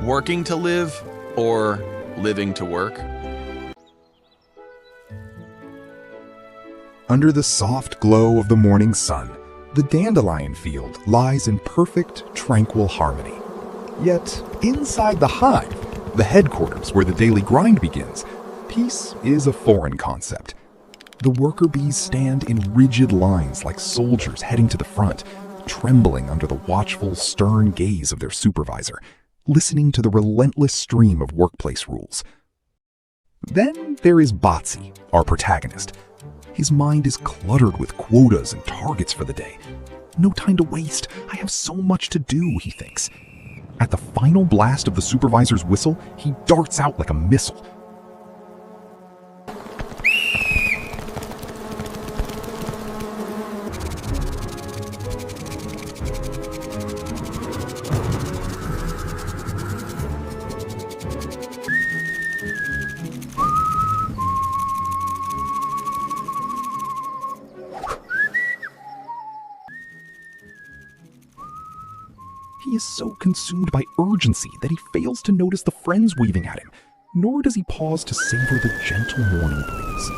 Working to live or living to work? Under the soft glow of the morning sun, the dandelion field lies in perfect, tranquil harmony. Yet, inside the hive, the headquarters where the daily grind begins, peace is a foreign concept. The worker bees stand in rigid lines like soldiers heading to the front, trembling under the watchful, stern gaze of their supervisor, listening to the relentless stream of workplace rules. Then there is Batsy, our protagonist. His mind is cluttered with quotas and targets for the day. No time to waste. I have so much to do, he thinks. At the final blast of the supervisor's whistle, he darts out like a missile. He is so consumed by urgency that he fails to notice the friends waving at him, nor does he pause to savor the gentle morning breeze.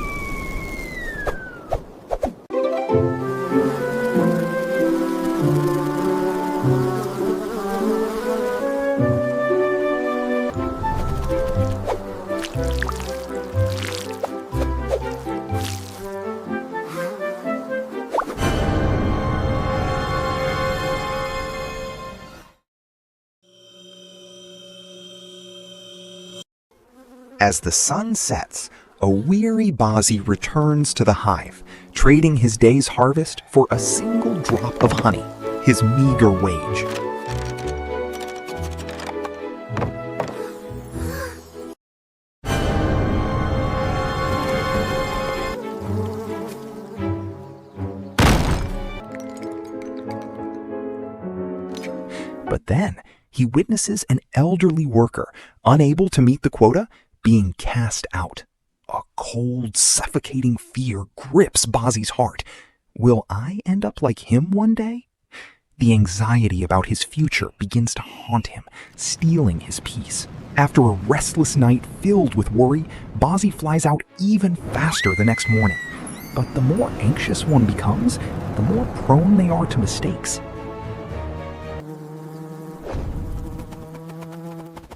As the sun sets, a weary Bazi returns to the hive, trading his day's harvest for a single drop of honey, his meager wage. But then he witnesses an elderly worker, unable to meet the quota, being cast out. A cold, suffocating fear grips Bazi's heart. Will I end up like him one day? The anxiety about his future begins to haunt him, stealing his peace. After a restless night filled with worry, Bazi flies out even faster the next morning. But the more anxious one becomes, the more prone they are to mistakes.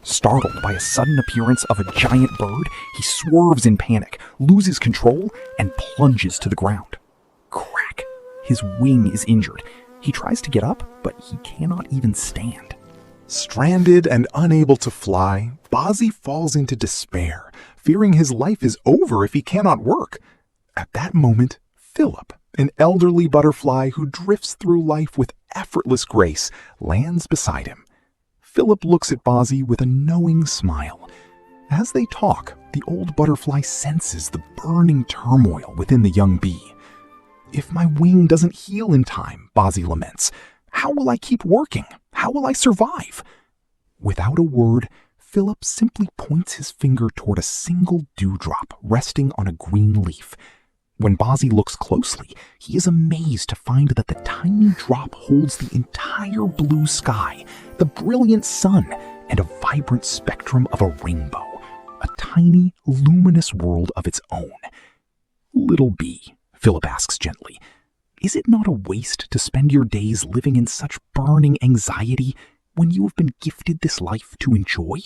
Startled by a sudden appearance of a giant bird, he swerves in panic, loses control, and plunges to the ground. Crack! His wing is injured. He tries to get up, but he cannot even stand. Stranded and unable to fly, Bazi falls into despair, fearing his life is over if he cannot work. At that moment, Philip, an elderly butterfly who drifts through life with effortless grace, lands beside him. Philip looks at Bazi with a knowing smile. As they talk, the old butterfly senses the burning turmoil within the young bee. If my wing doesn't heal in time, Bazi laments, how will I keep working? How will I survive? Without a word, Philip simply points his finger toward a single dewdrop resting on a green leaf. When Bazi looks closely, he is amazed to find that the tiny drop holds the entire blue sky, the brilliant sun, and a vibrant spectrum of a rainbow, a tiny, luminous world of its own. Little bee, Philip asks gently, is it not a waste to spend your days living in such burning anxiety when you have been gifted this life to enjoy?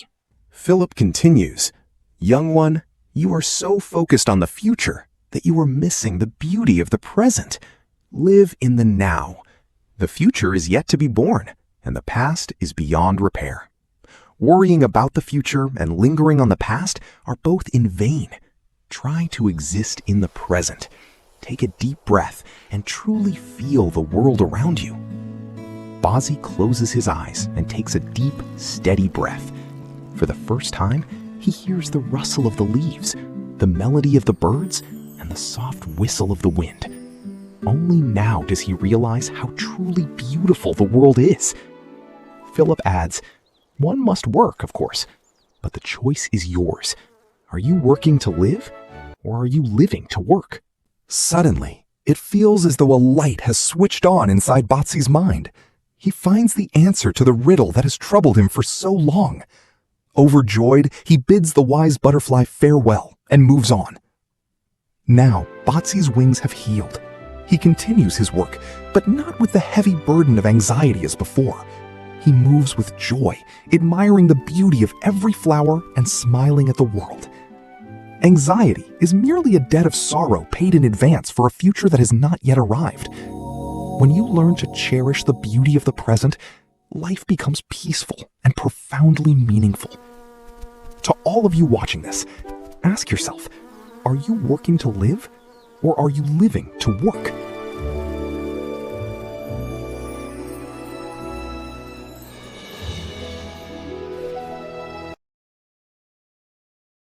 Philip continues, young one, you are so focused on the future that you are missing the beauty of the present. Live in the now. The future is yet to be born, and the past is beyond repair. Worrying about the future and lingering on the past are both in vain. Try to exist in the present. Take a deep breath and truly feel the world around you. Bazi closes his eyes and takes a deep, steady breath. For the first time, he hears the rustle of the leaves, the melody of the birds, and the soft whistle of the wind. Only now does he realize how truly beautiful the world is. Philip adds, one must work, of course, but the choice is yours. Are you working to live, or are you living to work? Suddenly, it feels as though a light has switched on inside Batsi's mind. he finds the answer to the riddle that has troubled him for so long. Overjoyed, he bids the wise butterfly farewell and moves on. Now, Botsy's wings have healed. He continues his work, but not with the heavy burden of anxiety as before. He moves with joy, admiring the beauty of every flower and smiling at the world. Anxiety is merely a debt of sorrow paid in advance for a future that has not yet arrived. When you learn to cherish the beauty of the present, life becomes peaceful and profoundly meaningful. To all of you watching this, ask yourself, are you working to live, or are you living to work?